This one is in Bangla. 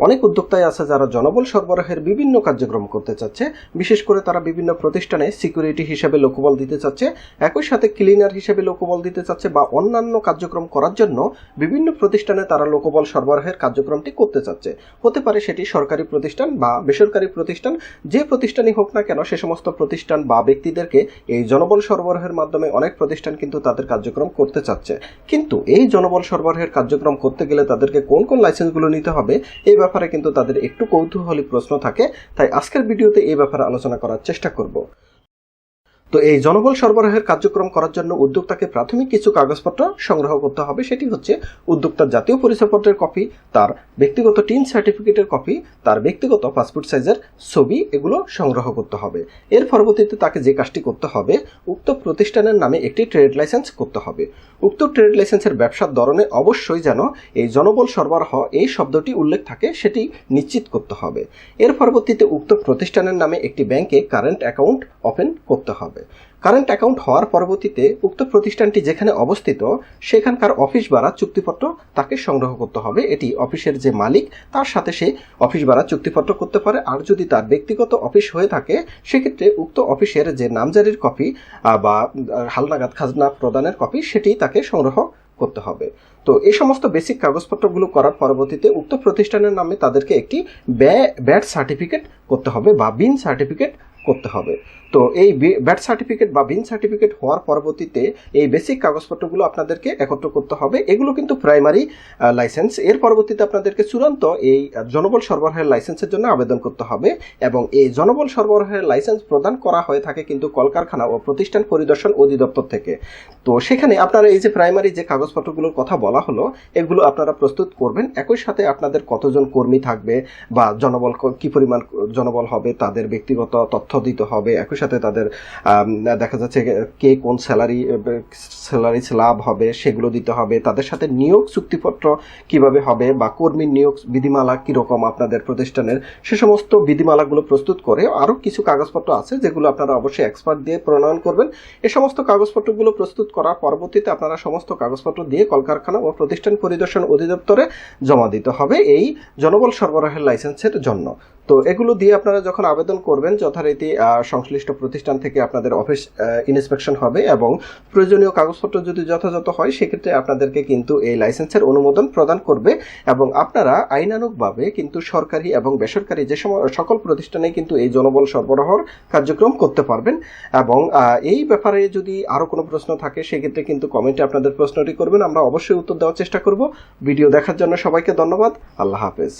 অনেক উদ্যোক্তাই আছে যারা জনবল সরবরাহের বিভিন্ন কার্যক্রম করতে চাচ্ছে। বিশেষ করে তারা বিভিন্ন প্রতিষ্ঠানে সিকিউরিটি হিসেবে লোকবল দিতে চাচ্ছে, একই সাথে ক্লিনার হিসেবে লোকবল দিতে চাচ্ছে বা অন্যান্য কার্যক্রম করার জন্য বিভিন্ন প্রতিষ্ঠানে তারা লোকবল সরবরাহের কার্যক্রমটি করতে চাচ্ছে। হতে পারে সেটি সরকারি প্রতিষ্ঠান বা বেসরকারি প্রতিষ্ঠান, যে প্রতিষ্ঠানই হোক না কেন সে সমস্ত প্রতিষ্ঠান বা ব্যক্তিদেরকে এই জনবল সরবরাহের মাধ্যমে অনেক প্রতিষ্ঠান কিন্তু তাদের কার্যক্রম করতে চাচ্ছে। কিন্তু এই জনবল সরবরাহের কার্যক্রম করতে গেলে তাদেরকে কোন কোন লাইসেন্সগুলো নিতে হবে এই ব্যাপারে কিন্তু তাদের একটু কৌতূহলী প্রশ্ন থাকে। তাই আজকের ভিডিওতে এই ব্যাপারে আলোচনা করার চেষ্টা করব। তো এই জনবল সরবরাহের কার্যক্রম করার জন্য উদ্যোক্তাকে প্রাথমিক কিছু কাগজপত্র সংগ্রহ করতে হবে। সেটি হচ্ছে উদ্যোক্তার জাতীয় পরিচয়পত্রের কপি, তার ব্যক্তিগত টিন সার্টিফিকেটের কপি, তার ব্যক্তিগত পাসপোর্ট সাইজের ছবি, এগুলো সংগ্রহ করতে হবে। এর পরবর্তীতে তাকে যে কাজটি করতে হবে, উক্ত প্রতিষ্ঠানের নামে একটি ট্রেড লাইসেন্স করতে হবে। উক্ত ট্রেড লাইসেন্সের ব্যবসার ধরনে অবশ্যই যেন এই জনবল সরবরাহ এই শব্দটি উল্লেখ থাকে সেটি নিশ্চিত করতে হবে। এর পরবর্তীতে উক্ত প্রতিষ্ঠানের নামে একটি ব্যাংকে কারেন্ট অ্যাকাউন্ট ওপেন করতে হবে। কারেন্ট অ্যাকাউন্ট হওয়ার পরবর্তীতে উক্ত প্রতিষ্ঠানটি যেখানে অবস্থিত সেখানকার অফিস ভাড়া চুক্তিপত্র তাকে সংগ্রহ করতে হবে। এটি অফিসের যে মালিক তার সাথে সে অফিস ভাড়া চুক্তিপত্র করতে পারে। আর যদি তার ব্যক্তিগত অফিস হয়ে থাকে সেক্ষেত্রে উক্ত অফিসের যে নামজারির কপি বা হালনাগাদ খাজনা প্রদানের কপি সেটি তাকে সংগ্রহ করতে হবে। তো এই সমস্ত বেসিক কাগজপত্রগুলো করার পরবর্তীতে উক্ত প্রতিষ্ঠানের নামে তাদেরকে একটি ব্যাট সার্টিফিকেট করতে হবে বা বিন সার্টিফিকেট করতে হবে। তো এই ব্যাট সার্টিফিকেট বা বিন সার্টিফিকেট হওয়ার পরবর্তীতে এই বেসিক কাগজপত্রগুলো আপনাদেরকে একত্র করতে হবে। এগুলো কিন্তু প্রাইমারি লাইসেন্স। এর পরবর্তীতে আপনাদেরকে চূড়ান্ত এই জনবল সরবরাহের লাইসেন্সের জন্য আবেদন করতে হবে এবং এই জনবল সরবরাহের লাইসেন্স প্রদান করা হয়ে থাকে কিন্তু কলকারখানা ও প্রতিষ্ঠান পরিদর্শন অধিদপ্তর থেকে। তো সেখানে আপনারা এই যে প্রাইমারি যে কাগজপত্রগুলোর কথা বলা হলো এগুলো আপনারা প্রস্তুত করবেন। একই সাথে আপনাদের কতজন কর্মী থাকবে বা জনবল কি পরিমাণ জনবল হবে তাদের ব্যক্তিগত তথ্য দিতে হবে। একই সাথে তাদের দেখা যাচ্ছে কে কোন স্যালারি স্ল্যাব হবে সেগুলো দিতে হবে। তাদের সাথে নিয়োগ চুক্তিপত্র কিভাবে হবে বা কর্মীর নিয়োগ বিধিমালা কিরকম আপনাদের প্রতিষ্ঠানের সে সমস্ত বিধিমালাগুলো প্রস্তুত করে আরও কিছু কাগজপত্র আছে যেগুলো আপনারা অবশ্যই এক্সপার্ট দিয়ে প্রণয়ন করবেন। এই সমস্ত কাগজপত্রগুলো প্রস্তুত করার পরবর্তীতে আপনারা সমস্ত কাগজপত্র দিয়ে কলকারখানা ও প্রতিষ্ঠান পরিদর্শন অধিদপ্তরে জমা দিতে হবে এই জনবল সরবরাহের লাইসেন্সের জন্য। তো এগুলো দিয়ে আপনারা যখন আবেদন করবেন যথারীতি সংশ্লিষ্ট প্রতিষ্ঠান থেকে আপনাদের অফিস ইন্সপেকশন হবে এবং প্রয়োজনীয় কাগজপত্র যদি যথাযথ হয় সেক্ষেত্রে আপনাদেরকে কিন্তু এই লাইসেন্সের অনুমোদন প্রদান করবে এবং আপনারা আইনানুগভাবে কিন্তু সরকারি এবং বেসরকারি যে সকল প্রতিষ্ঠানে কিন্তু এই জনবল সরবরাহর কার্যক্রম করতে পারবেন। এবং এই ব্যাপারে যদি আরও কোনো প্রশ্ন থাকে সেক্ষেত্রে কিন্তু কমেন্টে আপনাদের প্রশ্নটি করবেন, আমরা অবশ্যই উত্তর দেওয়ার চেষ্টা করব। ভিডিও দেখার জন্য সবাইকে ধন্যবাদ। আল্লাহ হাফেজ।